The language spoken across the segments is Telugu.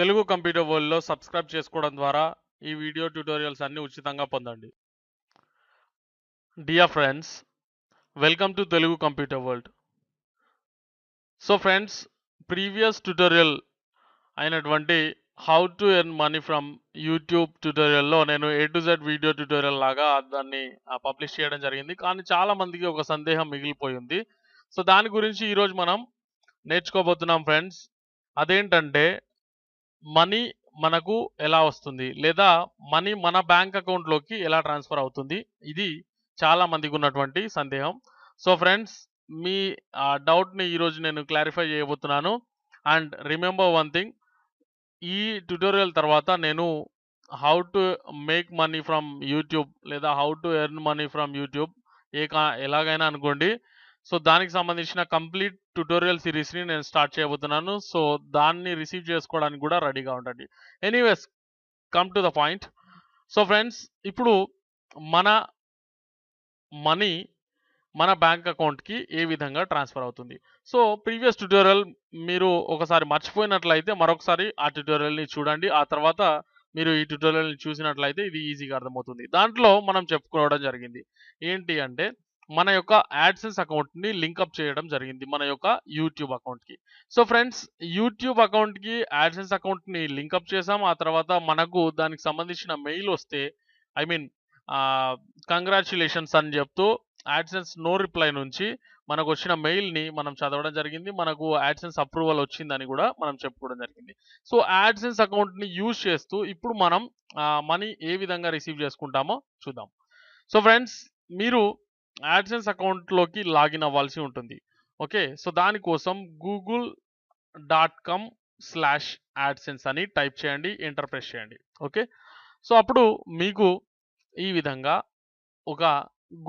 తెలుగు కంప్యూటర్ వరల్డ్‌లో సబ్స్క్రైబ్ చేసుకోవడం ద్వారా ఈ వీడియో ట్యుటోరియల్స్ అన్ని ఉచితంగా పొందండి. Dear friends, welcome to Telugu computer world. So friends, previous tutorial అయినటువంటి how to earn money from YouTube ట్యుటోరియల్లో నేను A to Z video tutorial లాగా దాన్ని పబ్లిష్ చేయడం జరిగింది. కానీ చాలా మందికి ఒక సందేహం మిగిలిపోయింది. సో దాని గురించి ఈరోజు మనం నేర్చుకోబోతున్నాం ఫ్రెండ్స్. అదేంటంటే మనీ మనకు ఎలా వస్తుంది, లేదా మనీ మన బ్యాంక్ అకౌంట్లోకి ఎలా ట్రాన్స్ఫర్ అవుతుంది. ఇది చాలా మందికి ఉన్నటువంటి సందేహం. సో ఫ్రెండ్స్, మీ డౌట్ని ఈరోజు నేను క్లారిఫై చేయబోతున్నాను. అండ్ రిమెంబర్ వన్ థింగ్, ఈ ట్యుటోరియల్ తర్వాత నేను how to make money from YouTube లేదా how to earn money from YouTube ఎలాగైనా అనుకోండి. సో దానికి సంబంధించిన కంప్లీట్ ట్యుటోరియల్ సిరీస్ని నేను స్టార్ట్ చేయబోతున్నాను. సో దాన్ని రిసీవ్ చేసుకోవడానికి కూడా రెడీగా ఉండండి. Anyways, come to the point. So friends, ఇప్పుడు మన మనీ మన బ్యాంక్ అకౌంట్కి ఏ విధంగా ట్రాన్స్ఫర్ అవుతుంది. సో ప్రీవియస్ ట్యుటోరియల్ మీరు ఒకసారి మర్చిపోయినట్లయితే మరొకసారి ఆ ట్యుటోరియల్ని చూడండి. ఆ తర్వాత మీరు ఈ ట్యుటోరియల్ని చూసినట్లయితే ఇది ఈజీగా అర్థమవుతుంది. దాంట్లో మనం చెప్పుకోవడం జరిగింది ఏంటి అంటే, మన యొక్క యాడ్సెన్స్ అకౌంట్ని లింకప్ చేయడం జరిగింది మన యొక్క యూట్యూబ్ అకౌంట్కి. సో ఫ్రెండ్స్, యూట్యూబ్ అకౌంట్కి యాడ్సెన్స్ అకౌంట్ని లింకప్ చేసాం. ఆ తర్వాత మనకు దానికి సంబంధించిన మెయిల్ వస్తే, ఐ మీన్ కంగ్రాచులేషన్స్ అని చెప్తూ యాడ్సెన్స్ నో రిప్లై నుంచి మనకు వచ్చిన మెయిల్ని మనం చదవడం జరిగింది. మనకు యాడ్సెన్స్ అప్రూవల్ వచ్చిందని కూడా మనం చెప్పుకోవడం జరిగింది. సో యాడ్సెన్స్ అకౌంట్ని యూజ్ చేస్తూ ఇప్పుడు మనం మనీ ఏ విధంగా రిసీవ్ చేసుకుంటామో చూద్దాం. సో ఫ్రెండ్స్, మీరు యాడ్సెన్స్ అకౌంట్లోకి లాగిన్ అవ్వాల్సి ఉంటుంది. ఓకే, సో దానికోసం google.com/adsense అని టైప్ చేయండి, ఎంటర్ ప్రెస్ చేయండి. ఓకే, సో అప్పుడు మీకు ఈ విధంగా ఒక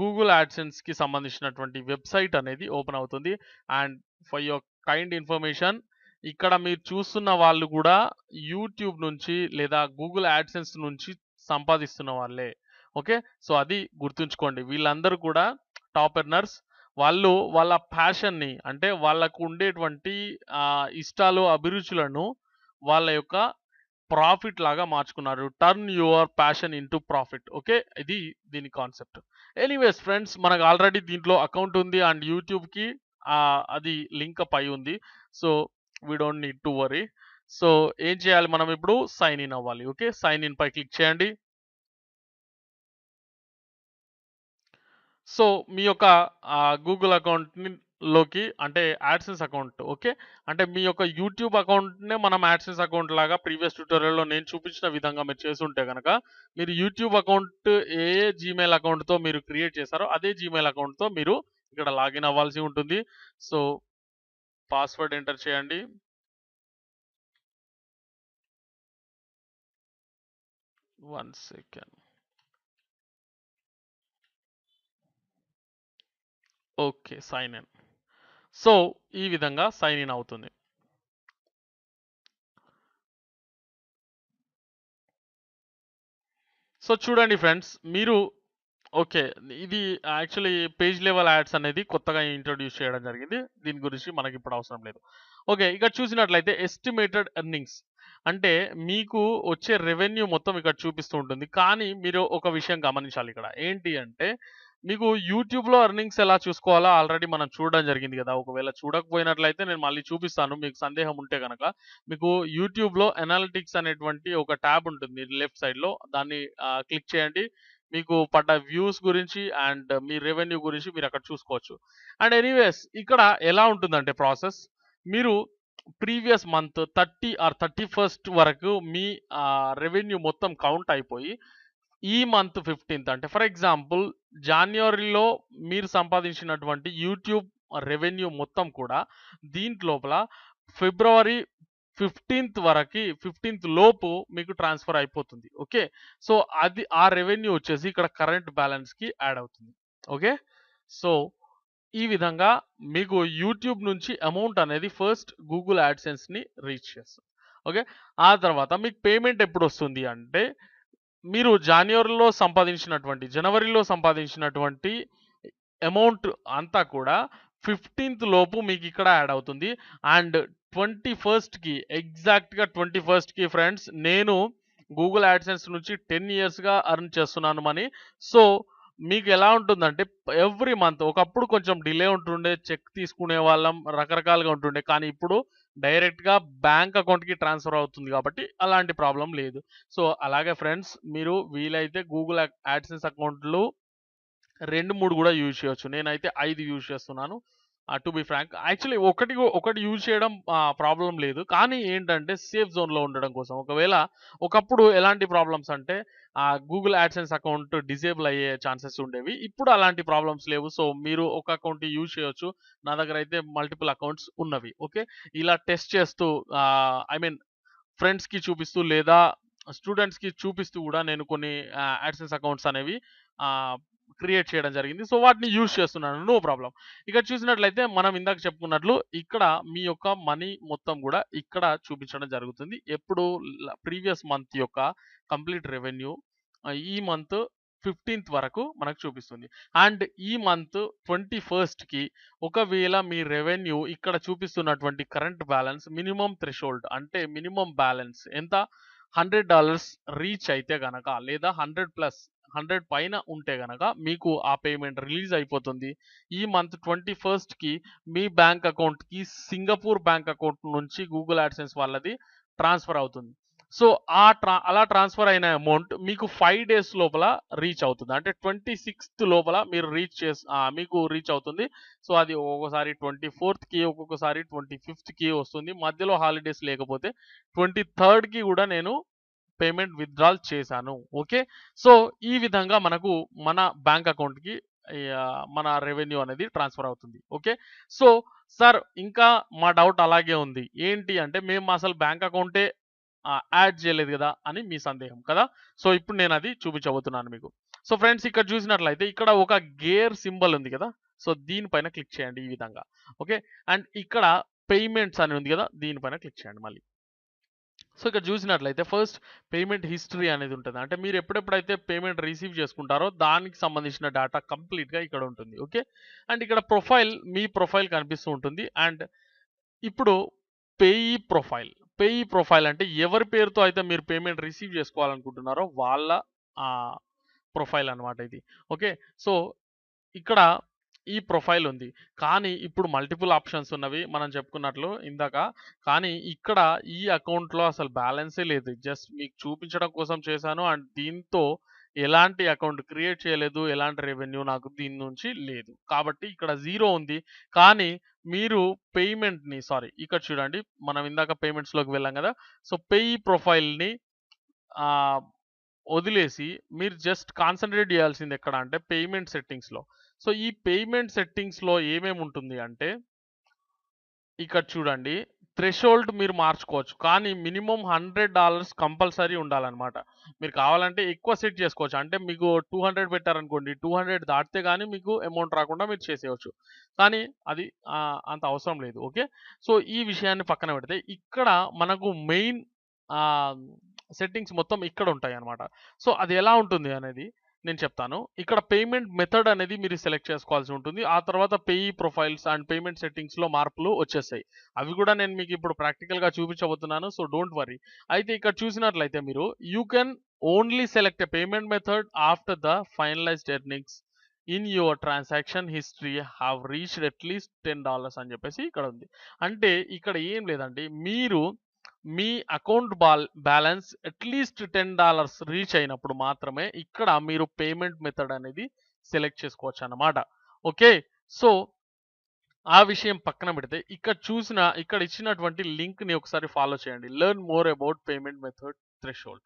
గూగుల్ యాడ్సెన్స్కి సంబంధించినటువంటి వెబ్సైట్ అనేది ఓపెన్ అవుతుంది. And for your kind information, ఇక్కడ మీరు చూస్తున్న వాళ్ళు కూడా యూట్యూబ్ నుంచి లేదా గూగుల్ యాడ్సెన్స్ నుంచి సంపాదిస్తున్న వాళ్ళే. ఓకే, సో అది గుర్తుంచుకోండి. వీళ్ళందరూ కూడా టాప్ ఎర్నర్స్. వాళ్ళు వాళ్ళ ప్యాషన్ని, అంటే వాళ్ళకు ఉండేటువంటి ఇష్టాలు అభిరుచులను వాళ్ళ యొక్క ప్రాఫిట్ లాగా మార్చుకున్నారు. Turn your passion into profit. Okay, ఇది దీని కాన్సెప్ట్. ఎనీవేస్ ఫ్రెండ్స్, మనకు ఆల్రెడీ దీంట్లో అకౌంట్ ఉంది అండ్ యూట్యూబ్కి అది లింకప్ అయి ఉంది. So we don't need to worry. So ఏం చేయాలి, మనం ఇప్పుడు సైన్ ఇన్ అవ్వాలి. ఓకే, సైన్ ఇన్ పై క్లిక్ చేయండి. సో మీ యొక్క గూగుల్ అకౌంట్ని లోకి, అంటే యాడ్సెన్స్ అకౌంట్, ఓకే, అంటే మీ యొక్క యూట్యూబ్ అకౌంట్నే మనం యాడ్సెన్స్ అకౌంట్ లాగా ప్రీవియస్ ట్యూటోరియల్లో నేను చూపించిన విధంగా మీరు చేస్తుంటే కనుక, మీరు యూట్యూబ్ అకౌంట్ ఏ జీమెయిల్ అకౌంట్తో మీరు క్రియేట్ చేశారో అదే జీమెయిల్ అకౌంట్తో మీరు ఇక్కడ లాగిన్ అవ్వాల్సి ఉంటుంది. సో పాస్వర్డ్ ఎంటర్ చేయండి. One second. Okay, sign in. So ఈ విధంగా సైన్ ఇన్ అవుతుంది. సో చూడండి ఫ్రెండ్స్, మీరు ఓకే, ఇది యాక్చువల్లీ పేజ్ లెవెల్ యాడ్స్ అనేది కొత్తగా ఇంట్రొడ్యూస్ చేయడం జరిగింది. దీని గురించి మనకి ఇప్పుడు అవసరం లేదు. ఓకే, ఇక్కడ చూసినట్లయితే ఎస్టిమేటెడ్ ఎర్నింగ్స్ అంటే మీకు వచ్చే రెవెన్యూ మొత్తం ఇక్కడ చూపిస్తూ ఉంటుంది. కానీ మీరు ఒక విషయం గమనించాలి. ఇక్కడ ఏంటి అంటే, మీకు యూట్యూబ్లో ఎర్నింగ్స్ ఎలా చూసుకోవాలో ఆల్రెడీ మనం చూడడం జరిగింది కదా. ఒకవేళ చూడకపోయినట్లయితే నేను మళ్ళీ చూపిస్తాను, మీకు సందేహం ఉంటే కనుక. మీకు యూట్యూబ్లో ఎనాలిటిక్స్ అనేటువంటి ఒక ట్యాబ్ ఉంటుంది లెఫ్ట్ సైడ్లో, దాన్ని క్లిక్ చేయండి. మీకు పడ్డ వ్యూస్ గురించి అండ్ మీ రెవెన్యూ గురించి మీరు అక్కడ చూసుకోవచ్చు. అండ్ ఎనీవేస్, ఇక్కడ ఎలా ఉంటుందంటే ప్రాసెస్, మీరు ప్రీవియస్ మంత్ 30 ఆర్ 31st వరకు మీ రెవెన్యూ మొత్తం కౌంట్ అయిపోయి, ఈ మంత్ 15th, అంటే ఫర్ ఎగ్జాంపుల్ జనవరిలో మీరు సంపాదించినటువంటి యూట్యూబ్ రెవెన్యూ మొత్తం కూడా దీంట్లోపల ఫిబ్రవరి 15th వరకు, 15th లోపు మీకు ట్రాన్స్ఫర్ అయిపోతుంది. ఓకే, సో అది ఆ రెవెన్యూ వచ్చేసి ఇక్కడ కరెంట్ బ్యాలెన్స్కి యాడ్ అవుతుంది. ఓకే, సో ఈ విధంగా మీకు యూట్యూబ్ నుంచి అమౌంట్ అనేది ఫస్ట్ గూగుల్ యాడ్సెన్స్ని రీచ్ చేస్తుంది. ఓకే, ఆ తర్వాత మీకు పేమెంట్ ఎప్పుడు వస్తుంది అంటే, మీరు జనవరిలో సంపాదించినటువంటి అమౌంట్ అంతా కూడా 15th లోపు మీకు ఇక్కడ యాడ్ అవుతుంది. అండ్ 21కి ఎగ్జాక్ట్‌గా 21కి ఫ్రెండ్స్ నేను గూగుల్ యాడ్‌సెన్స్ నుంచి 10 ఇయర్స్‌గా ఎర్న్ చేస్తున్నాను మనీ. సో, మీకు ఎలా ఉంటుందంటే ఎవ్రీ మంత్ ఒకప్పుడు కొంచెం డిలే ఉంటుండే. చెక్ తీసుకునేవాళ్ళం. రకరకాలుగా ఉంటుండే. కానీ ఇప్పుడు డైరెక్ట్‌గా బ్యాంక్ అకౌంట్‌కి ట్రాన్స్‌ఫర్ అవుతుంది కాబట్టి అలాంటి ప్రాబ్లమ్ లేదు. సో, అలాగే ఫ్రెండ్స్ మీరు వీలైతే గూగుల్ యాడ్‌సెన్స్ అకౌంట్‌లు 2, 3 గూడా యూజ్ చేయొచ్చు. నేనైతే 5 యూజ్ చేస్తున్నాను. To be frank. యాక్చువల్లీ ఒకటి యూజ్ చేయడం ప్రాబ్లమ్ లేదు. కానీ ఏంటంటే సేఫ్ జోన్‌లో ఉండడం కోసం. ఒకవేళ ఒకప్పుడు ఎలాంటి ప్రాబ్లమ్స్ అంటే గూగుల్ యాడ్‌సెన్స్ అకౌంట్ డిజేబుల్ అయ్యే ఛాన్సెస్ ఉండేవి. ఇప్పుడు అలాంటి ప్రాబ్లమ్స్ లేవు. సో, మీరు ఒక అకౌంట్ యూజ్ చేయొచ్చు. నా దగ్గర అయితే మల్టిపుల్ అకౌంట్స్ ఉన్నవి. ఓకే. ఇలా టెస్ట్ చేస్తూ ఐ మీన్ ఫ్రెండ్స్‌కి చూపిస్తూ లేదా స్టూడెంట్స్‌కి చూపిస్తూ గూడా నేను కొన్ని యాడ్‌సెన్స్ అకౌంట్స్ అనేవి ఆహ్, క్రియేట్ చేయడం జరిగింది. సో, వాటిని యూజ్ చేస్తున్నాను. No problem. ఇక్కడ చూసినట్లయితే మనం ఇందాక చెప్పుకున్నట్లు ఇక్కడ మీ యొక్క మనీ మొత్తం గూడా ఇక్కడ చూపించడం జరుగుతుంది. ఎప్పుడు ప్రీవియస్ మంత్ యొక్క కంప్లీట్ రెవెన్యూ ఈ మంత్ 15థ్ వరకు మనకు చూపిస్తుంది. అండ్ ఈ మంత్ 21కి ఒకవేళ మీ రెవెన్యూ ఇక్కడ చూపిస్తున్నటువంటి కరెంట్ బ్యాలెన్స్ మినిమమ్ థ్రెషోల్డ్ అంటే మినిమమ్ బ్యాలెన్స్ ఎంత $100 రీచ్ అయితే గనక లేదా 100 పైన ఉంటే గనక మీకు ఆ పేమెంట్ రిలీజ్ అయిపోతుంది. ఈ మంత్ 21కి మీ బ్యాంక్ అకౌంట్‌కి సింగపూర్ బ్యాంక్ అకౌంట్ నుంచి గూగుల్ యాడ్‌సెన్స్ వాళ్ళది ట్రాన్స్‌ఫర్ అవుతుంది. సో, అలా ట్రాన్స్‌ఫర్ అయిన అమౌంట్ మీకు 5 డేస్ లోపల రీచ్ అవుతుంది. అంటే 26థ్ లోపల మీరు మీకు రీచ్ అవుతుంది. సో, అది ఒక్కొక్కసారి 24థ్‌కి, ఒక్కొక్కసారి 25థ్‌కి వస్తుంది. మధ్యలో హాలిడేస్ లేకపోతే 23ర్డ్‌కి గూడా నేను పేమెంట్ విత్‌డ్రాల్ చేశాను. ఓకే. సో, ఈ విధంగా మనకు మన బ్యాంక్ అకౌంట్‌కి మన రెవెన్యూ అనేది ట్రాన్స్‌ఫర్ అవుతుంది. ఓకే. సో, సార్ ఇంకా మా డౌట్ అలాగే ఉంది. ఏంటి అంటే మేము అసలు బ్యాంక్ అకౌంటే యాడ్ చేయలేదు గదా! అని మీ సందేహం కదా! సో, ఇప్పుడు నేనది చూపించబోతున్నాను మీకు. సో, ఫ్రెండ్స్ ఇక్కడ చూసినట్లయితే ఇక్కడ ఒక గేర్ సింబల్ ఉంది గదా! సో, దీనిపైన క్లిక్ చేయండి ఈ విధంగా. ఓకే. అండ్ ఇక్కడ పేమెంట్స్ అని ఉంది గదా! దీనిపైన క్లిక్ చేయండి మళ్ళీ. సో, ఇక్కడ చూసినట్లయితే ఫస్ట్ పేమెంట్ హిస్టరీ అనేది ఉంటది. అంటే మీరు ఎప్పుడెప్పుడైతే పేమెంట్ రిసీవ్ చేసుకుంటారో దానికి సంబంధించిన డేటా కంప్లీట్‌గా ఇక్కడ ఉంటుంది. ఓకే. అండ్ ఇక్కడ మీ ప్రొఫైల్ కనిపిస్తూ ఉంటుంది. అండ్ ఇప్పుడు పేయీ ప్రొఫైల్. పేయీ ప్రొఫైల్ అంటే ఎవరి పేరుతో అయితే మీరు పేమెంట్ రిసీవ్ చేసుకోవాలనుకుంటున్నారో వాళ్ళ ఆహ్, ప్రొఫైల్ అన్నమాట ఇది. ఓకే. సో, ఇక్కడ ఈ ప్రొఫైల్ ఉంది. కానీ ఇప్పుడు మల్టిపుల్ ఆప్షన్స్ ఉన్నవి. మనం చెప్పుకున్నట్లు ఇందాక. కానీ ఇక్కడ ఈ అకౌంట్‌లో అసలు బ్యాలెన్సే లేదు. జస్ట్ మీకు చూపించడం కోసం చేశాను. అండ్ దీంతో ఎలాంటి అకౌంట్ క్రియేట్ చేయలేదు. ఎలాంటి రెవెన్యూ నాకు దీని నుంచి లేదు. కాబట్టి ఇక్కడ 0 ఉంది. కానీ మీరు ఇక్కడ చూడండి. మనం ఇందాక పేమెంట్స్‌లోకి వెళ్ళాం గదా! సో, పేయీ ప్రొఫైల్‌ని ఆహ్, వదిలేసి మీరు జస్ట్ కాన్సంట్రేట్ చేయాల్సింది ఎక్కడ అంటే పేమెంట్ సెట్టింగ్స్‌లో. సో, ఈ పేమెంట్ సెట్టింగ్స్‌లో ఏమేముంటుంది అంటే ఇక్కడ చూడండి. థ్రెషోల్డ్ మీరు మార్చుకోవచ్చు. కానీ మినిమమ్ $100 కంపల్సరీ ఉండాలన్నమాట. మీరు కావాలంటే ఎక్కువ సెట్ చేసుకోవచ్చు. అంటే మీకు 200 పెట్టారనుకోండి. 200 దాటితే గాని మీకు అమౌంట్ రాకుండా మీరు చేసేయొచ్చు. కానీ అది అంత అవసరం లేదు. ఓకే. సో, ఈ విషయాన్ని పక్కన పెడితే ఇక్కడ మనకు మెయిన్ ఆహ్, సెట్టింగ్స్ మొత్తం ఇక్కడ ఉంటాయన్నమాట. సో, అది ఎలా ఉంటుంది అనేది నేను చెప్తాను. ఇక్కడ పేమెంట్ మెథడ్ అనేది మీరు సెలెక్ట్ చేసుకోవాల్సి ఉంటుంది. ఆ తర్వాత పేయీ ప్రొఫైల్స్ అండ్ పేమెంట్ సెట్టింగ్స్‌లో మార్పులు వచ్చేసాయి. అవి కూడా నేను మీకు ఇప్పుడు ప్రాక్టికల్‌గా చూపించబోతున్నాను. So, don't worry. అయితే ఇక్కడ చూసినట్లయితే మీరు you can only select a payment method after the finalised earnings in your transaction history have reached at least $10 అని చెప్పేసి ఇక్కడ ఉంది. అంటే ఇక్కడ ఏం లేదండి. మీరు మీ అకౌంట్ బ్యాలెన్స్ అట్‌లీస్ట్ $10 రీచ్ అయినప్పుడు మాత్రమే ఇక్కడ మీరు పేమెంట్ మెథడ్ అనేది సెలెక్ట్ చేసుకోవచ్చన్నమాట. ఓకే. సో, ఆ విషయం పక్కన పెడితే ఇక్కడ ఇచ్చినటువంటి లింక్‌ని ఒకసారి ఫాలో చేయండి. Learn more about payment method threshold.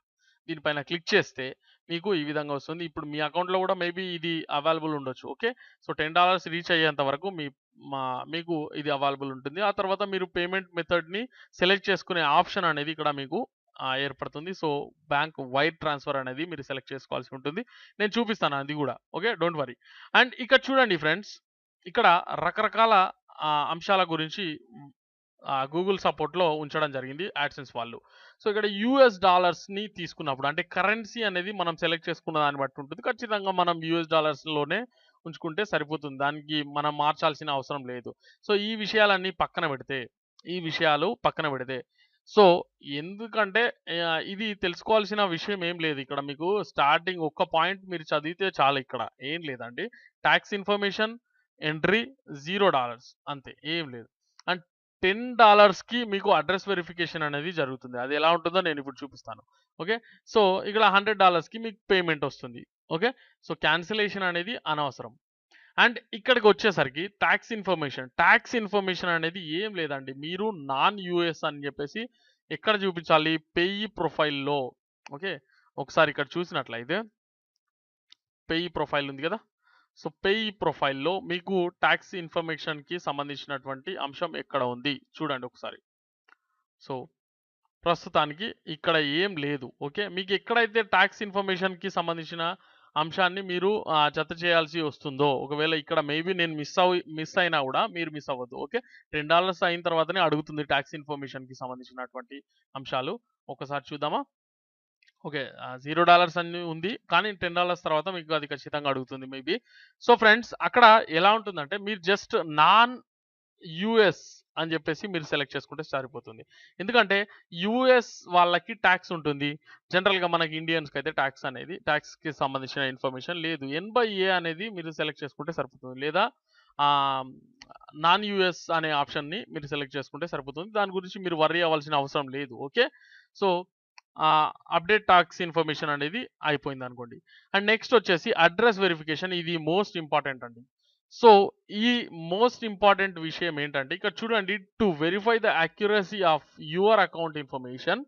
దీనిపైన క్లిక్ చేస్తే మీకు ఈ విధంగా వస్తుంది. ఇప్పుడు మీ అకౌంట్‌లో కూడా మేబీ ఇది అవైలబుల్ ఉండొచ్చు. ఓకే. సో, $10 రీచ్ అయ్యేంత వరకు మీకు ఇది అవైలబుల్ ఉంటుంది. ఆ తర్వాత మీరు పేమెంట్ మెథడ్‌ని సెలెక్ట్ చేసుకునే ఆప్షన్ అనేది ఇక్కడ మీకు ఏర్పడుతుంది. సో, బ్యాంక్ వైర్ ట్రాన్స్‌ఫర్ అనేది మీరు సెలెక్ట్ చేసుకోవాల్సి ఉంటుంది. నేను చూపిస్తాను అది గూడా. ఓకే. Don't worry. అండ్ ఇక్కడ చూడండి ఫ్రెండ్స్. ఇక్కడ రకరకాల అంశాల గురించి గూగుల్ సపోర్ట్‌లో ఉంచడం జరిగింది యాడ్సెన్స్ వాళ్ళు. సో, ఇక్కడ యూఎస్ డాలర్స్‌ని తీసుకున్నప్పుడు అంటే కరెన్సీ అనేది మనం సెలెక్ట్ చేసుకున్న దాన్ని బట్టి ఉంటుంది. ఖచ్చితంగా మనం యూఎస్ డాలర్స్‌లోనే ఉంచుకుంటే సరిపోతుంది. దానికి మనం మార్చాల్సిన అవసరం లేదు. సో, ఈ విషయాలన్నీ పక్కన పెడితే ఈ విషయాలు పక్కన పెడితే. సో, ఎందుకంటే ఇది తెలుసుకోవాల్సిన విషయం ఏం లేదు. ఇక్కడ మీకు స్టార్టింగ్ ఒక్క పాయింట్ మీరు చదివితే చాలు ఇక్కడ. ఏం లేదండి. టాక్స్ ఇన్ఫర్మేషన్ ఎంట్రీ $0 అంతే. ఏం లేదు. అండ్ $10కి మీకు అడ్రెస్ వెరిఫికేషన్ అనేది జరుగుతుంది. అది ఎలా ఉంటుందో నేను ఇప్పుడు చూపిస్తాను. ఓకే. సో, ఇక్కడ $100కి మీకు పేమెంట్ వస్తుంది. ఓకే. సో, క్యాన్సిలేషన్ అనేది అనవసరం. అండ్ ఇక్కడికొచ్చేసరికి టాక్స్ ఇన్ఫర్మేషన్ అనేది ఏం లేదండి. మీరు నాన్ యూఎస్ అని చెప్పేసి ఎక్కడ చూపించాలి? పేయీ ప్రొఫైల్‌లో. ఓకే. ఒకసారి ఇక్కడ చూసినట్లయితే పేయీ ప్రొఫైల్ ఉంది కదా! సో, పేయీ ప్రొఫైల్‌లో మీకు టాక్స్ ఇన్ఫర్మేషన్‌కి సంబంధించినటువంటి అంశం ఎక్కడ ఉంది? చూడండి ఒకసారి. సో, ప్రస్తుతానికి ఇక్కడ ఏం లేదు. ఓకే. మీకు ఎక్కడైతే టాక్స్ ఇన్ఫర్మేషన్‌కి సంబంధించిన అంశాన్ని మీరు జత చేయాల్సి వస్తుందో, ఒకవేళ ఇక్కడ మేబీ నేను మిస్ అయినా గూడా మీరు మిస్ అవ్వద్దు. ఓకే. $10 అయిన తర్వాతనే అడుగుతుంది టాక్స్ ఇన్ఫర్మేషన్‌కి సంబంధించినటువంటి అంశాలు. ఒకసారి చూద్దామా? ఓకే. $0 అని ఉంది. కానీ $10 తర్వాత మీకు అది ఖచ్చితంగా అడుగుతుంది మేబీ. సో, ఫ్రెండ్స్ అక్కడ ఎలా ఉంటుందంటే మీరు జస్ట్ నాన్ యూఎస్ అని జెప్పేసి మీరు సెలెక్ట్ చేసుకుంటే సరిపోతుంది. ఎందుకంటే యూఎస్ వాళ్ళకి టాక్స్ ఉంటుంది. జనరల్‌గా మనకి ఇండియన్స్‌కైతే టాక్స్‌కి సంబంధించిన ఇన్ఫర్మేషన్ లేదు. ఎన్/ఏ అనేది మీరు సెలెక్ట్ చేసుకుంటే సరిపోతుంది. లేదా ఆహ్, నాన్ యూఎస్ అనే ఆప్షన్‌ని మీరు సెలెక్ట్ చేసుకుంటే సరిపోతుంది. దాని గురించి మీరు వర్రీ అవ్వాల్సిన అవసరం లేదు. Okay. So, update tax information అనేది అయిపోయిందనుకోండి. అండ్ నెక్స్ట్ వచ్చేసి అడ్రెస్ వెరిఫికేషన్ ఇది మోస్ట్ ఇంపార్టెంట్ అండి. సో, ఈ మోస్ట్ ఇంపార్టెంట్ విషయం ఏంటంటే ఇక్కడ చూడండి to verify the accuracy of your account information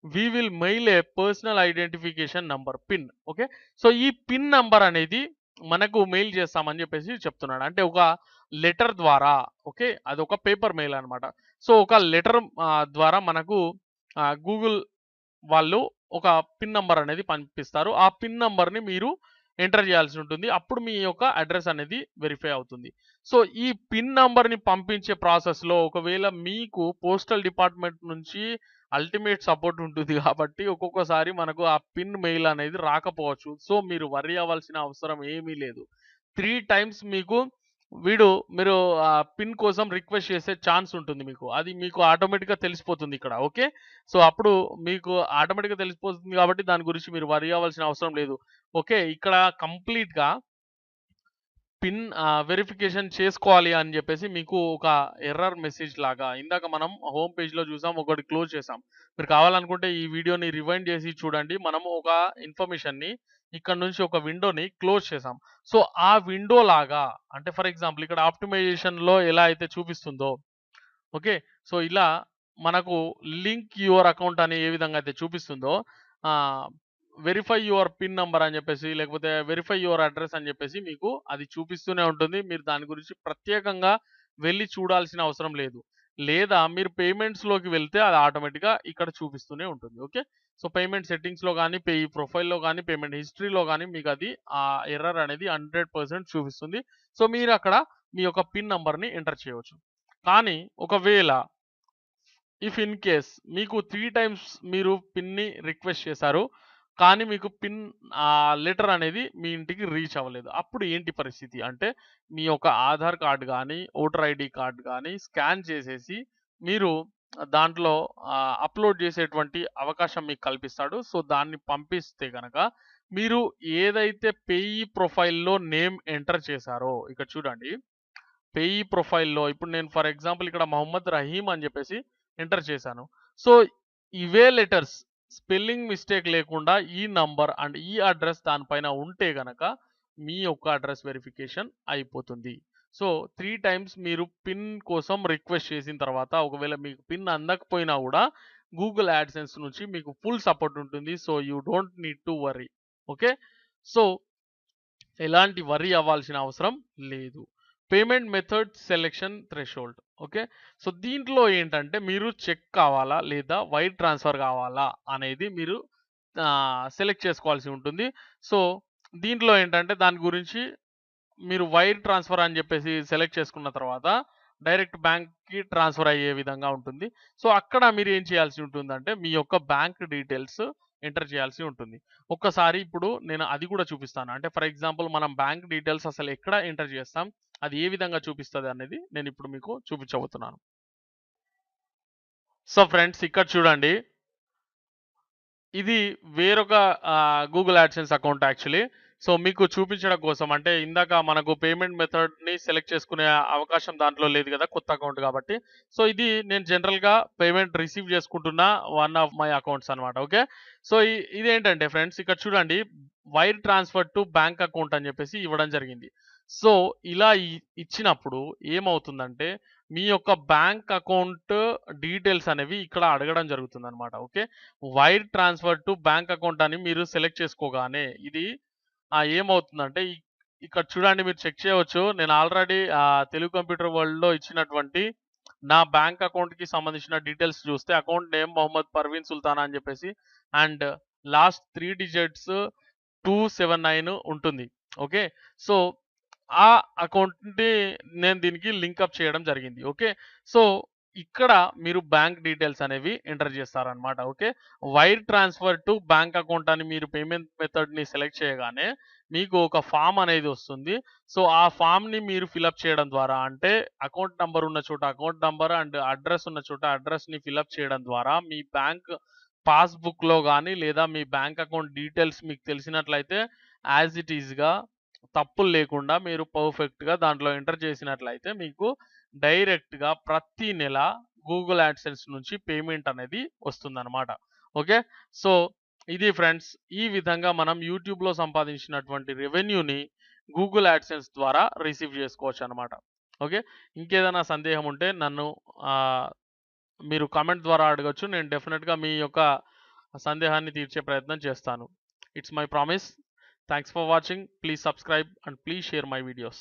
we will mail a personal identification number PIN. Okay. So, ఈ పిన్ నంబర్ అనేది మనకు మెయిల్ చేస్తామని చెప్పేసి చెప్తున్నాడు. అంటే ఒక లెటర్ ద్వారా ఓకే. అదొక పేపర్ మెయిల్ అన్నమాట. సో, ఒక లెటర్ ద్వారా మనకు గూగుల్ వాళ్ళు ఒక పిన్ నంబర్ అనేది పంపిస్తారు. ఆ పిన్ నంబర్‌ని మీరు ఎంటర్ చేయాల్సి ఉంటుంది. అప్పుడు మీ యొక్క అడ్రెస్ అనేది వెరిఫై అవుతుంది. సో, ఈ పిన్ నంబర్‌ని పంపించే ప్రాసెస్‌లో ఒకవేళ మీకు పోస్టల్ డిపార్ట్‌మెంట్ నుంచి అల్టిమేట్ సపోర్ట్ ఉంటుంది కాబట్టి ఒక్కొక్కసారి మనకు ఆ పిన్ మెయిల్ అనేది రాకపోవచ్చు. సో, మీరు వర్రీ అవ్వాల్సిన అవసరం ఏమీ లేదు. 3 టైమ్స్ మీరు పిన్ కోసం రిక్వెస్ట్ చేసే ఛాన్స్ ఉంటుంది మీకు. అది మీకు ఆటోమేటిక్‌గా తెలిసిపోతుంది ఇక్కడ. ఓకే. సో, అప్పుడు మీకు ఆటోమేటిక్‌గా తెలిసిపోతుంది కాబట్టి దాని గురించి మీరు వర్రీ అవ్వాల్సిన అవసరం లేదు. ఓకే. ఇక్కడ కంప్లీట్‌గా పిన్ వెరిఫికేషన్ చేసుకోవాలి అని జెప్పేసి మీకు ఒక ఎర్రర్ మెసేజ్ లాగా ఇందాక మనం హోమ్ పేజ్‌లో చూసాం. ఒకటి క్లోజ్ చేసాం. మీరు కావాలనుకుంటే ఈ వీడియోని రివైండ్ చేసి చూడండి. మనము ఒక ఇన్ఫర్మేషన్‌ని ఇక్కడ నుంచి ఒక విండోని క్లోజ్ చేసాం. సో, ఆ విండో లాగా అంటే ఫర్ ఎగ్జాంపుల్ ఇక్కడ ఆప్టిమైజేషన్‌లో ఎలా అయితే చూపిస్తుందో ఓకే. సో, ఇలా మనకు లింక్ యువర్ అకౌంట్ అని ఏ విధంగా అయితే చూపిస్తుందో ఆహ్, వెరిఫై యువర్ పిన్ నంబర్ అని చెప్పేసి, లేకపోతే వెరిఫై యువర్ అడ్రెస్ అని చెప్పేసి మీకు అది చూపిస్తూనే ఉంటుంది. మీరు దాని గురించి ప్రత్యేకంగా వెళ్లి చూడాల్సిన అవసరం లేదు. లేదా మీరు పేమెంట్స్‌లోకి వెళ్తే అది ఆటోమేటిక్‌గా ఇక్కడ చూపిస్తూనే ఉంటుంది. ఓకే. సో, పేమెంట్ సెట్టింగ్స్‌లో గాని, పేయీ ప్రొఫైల్‌లో గాని, పేమెంట్ హిస్టరీలో గాని మీకది ఎర్రర్ అనేది 100% చూపిస్తుంది. సో, మీరక్కడ మీ యొక్క పిన్ నంబర్‌ని ఎంటర్ చేయవచ్చు. కానీ ఒకవేళ ఇన్ కేస్ మీకు 3 టైమ్స్ మీరు పిన్‌ని రిక్వెస్ట్ చేశారు. కానీ మీకు పిన్ లెటర్ అనేది మీ ఇంటికి రీచ్ అవ్వలేదు. అప్పుడు ఏంటి పరిస్థితి అంటే మీ యొక్క ఆధార్ కార్డ్ గాని, ఓటర్ ఐడీ కార్డ్ గాని స్కాన్ చేసేసి మీరు దాంట్లో అప్‌లోడ్ చేసేటువంటి అవకాశం మీకు కల్పిస్తాడు. సో, దాన్ని పంపిస్తే గనక మీరు ఏదైతే పేయీ ప్రొఫైల్‌లో నేమ్ ఎంటర్ చేశారో ఇక్కడ చూడండి. పేయీ ప్రొఫైల్‌లో ఇప్పుడు నేను ఫర్ ఎగ్జాంపుల్ ఇక్కడ మొహమ్మద్ రహీమ్ అని చెప్పేసి ఎంటర్ చేశాను. సో, ఇవే లెటర్స్ స్పెల్లింగ్ మిస్టేక్ లేకుండా ఈ నంబర్ అండ్ ఈ అడ్రెస్ దానిపైన ఉంటే గనక మీ యొక్క అడ్రెస్ వెరిఫికేషన్ అయిపోతుంది. సో, 3 టైమ్స్ మీరు పిన్ కోసం రిక్వెస్ట్ చేసిన తర్వాత ఒకవేళ మీకు పిన్ అందకపోయినా గూడా గూగుల్ యాడ్‌సెన్స్ నుంచి మీకు ఫుల్ సపోర్ట్ ఉంటుంది. So, you don't need to worry. Okay. So, ఎలాంటి వర్రీ అవ్వాల్సిన అవసరం లేదు. Payment method selection threshold. Okay. So, దీంట్లో ఏంటంటే మీరు చెక్ కావాలా? లేదా వైర్ ట్రాన్స్‌ఫర్ కావాలా? అనేది మీరు సెలెక్ట్ చేసుకోవాల్సి ఉంటుంది. సో, దీంట్లో ఏంటంటే దాని గురించి మీరు వైర్ ట్రాన్స్‌ఫర్ అని జెప్పేసి సెలెక్ట్ చేసుకున్న తర్వాత డైరెక్ట్ బ్యాంక్‌కి ట్రాన్స్‌ఫర్ అయ్యే విధంగా ఉంటుంది. సో, అక్కడ మీరు ఏం చేయాల్సి ఉంటుందంటే మీ యొక్క బ్యాంక్ డీటెయిల్స్ ఎంటర్ చేయాల్సి ఉంటుంది. ఒక్కసారి ఇప్పుడు నేను అది కూడా చూపిస్తాను. అంటే ఫర్ ఎగ్జాంపుల్ మనం బ్యాంక్ డీటెయిల్స్ అసలు ఎక్కడ ఎంటర్ చేస్తాం? అది ఏ విధంగా చూపిస్తది అనేది నేను ఇప్పుడు మీకు చూపించబోతున్నాను. సో ఫ్రెండ్స్ ఇక్కడ చూడండి, ఇది వేరొక Google AdSense account actually. So మీకు చూపించడం కోసం, అంటే ఇందాక మనకు పేమెంట్ మెథడ్‌ని సెలెక్ట్ చేసుకునే అవకాశం దాంట్లో లేదు కదా! కొత్త అకౌంట్ కాబట్టి. సో ఇది నేను జనరల్‌గా పేమెంట్ రిసీవ్ చేసుకుంటున్న వన్ ఆఫ్ మై అకౌంట్స్ అన్నమాట. ఓకే. సో ఇదేంటంటే ఫ్రెండ్స్, ఇక్కడ చూడండి, wire transfer to bank account అని చెప్పేసి ఇవ్వడం జరిగింది. సో ఇలా ఇచ్చినప్పుడు ఏమవుతుందంటే, మీ యొక్క బ్యాంక్ అకౌంట్ డీటెయిల్స్ అనేవి ఇక్కడ అడగడం జరుగుతుందన్నమాట. Okay. Wire transfer to bank account అని మీరు సెలెక్ట్ చేసుకోగానే ఇది ఏమవుతుందంటే, ఇక్కడ చూడండి, మీరు చెక్ చేయవచ్చు. నేను ఆల్రెడీ తెలుగు కంప్యూటర్ వరల్డ్‌లో ఇచ్చినటువంటి నా బ్యాంక్ అకౌంట్‌కి సంబంధించిన డీటెయిల్స్ చూస్తే అకౌంట్ నేమ్ మొహమ్మద్ పర్వీన్ సుల్తానా అని చెప్పేసి, అండ్ లాస్ట్ 3 డిజిట్స్ 279 ఉంటుంది. ఓకే. సో ఆ అకౌంట్‌ని నేను దీనికి లింక్ అప్ చేయడం జరిగింది. ఓకే. సో ఇక్కడ మీరు బ్యాంక్ డీటెయిల్స్ అనేవి ఎంటర్ చేస్తారనమాట. Okay. Wire transfer to bank account అని మీరు పేమెంట్ మెథడ్‌ని సెలెక్ట్ చేయగానే మీకు ఒక ఫార్మ్ అనేది వస్తుంది. సో ఆ ఫార్మ్‌ని మీరు ఫిలప్ చేయడం ద్వారా, అంటే అకౌంట్ నంబర్ ఉన్న చోట అకౌంట్ నంబర్ అండ్ అడ్రెస్ ఉన్న చోట అడ్రెస్‌ని ఫిలప్ చేయడం ద్వారా మీ బ్యాంక్ పాస్‌బుక్‌లో గాని, లేదా మీ బ్యాంక్ అకౌంట్ డీటెయిల్స్ మీకు తెలిసినట్లయితే యాజ్ ఇట్ ఈస్‌గా తప్పులు లేకుండా మీరు పర్ఫెక్ట్‌గా దాంట్లో ఎంటర్ చేసినట్లయితే మీకు డైరెక్ట్‌గా ప్రతి నెల గూగుల్ యాడ్సెన్స్ నుంచి పేమెంట్ అనేది వస్తుందన్నమాట. ఓకే. సో ఇది ఫ్రెండ్స్, ఈ విధంగా మనం యూట్యూబ్‌లో సంపాదించినటువంటి రెవెన్యూని గూగుల్ యాడ్సెన్స్ ద్వారా రిసీవ్ చేసుకోవచ్చనమాట. ఓకే. ఇంకేదైనా సందేహం ఉంటే నన్ను ఆహ్, మీరు కామెంట్ ద్వారా అడగొచ్చు. నేను డెఫినిట్‌గా మీ యొక్క సందేహాన్ని తీర్చే ప్రయత్నం చేస్తాను. It's my promise. Thanks for watching. Please subscribe and please share my videos.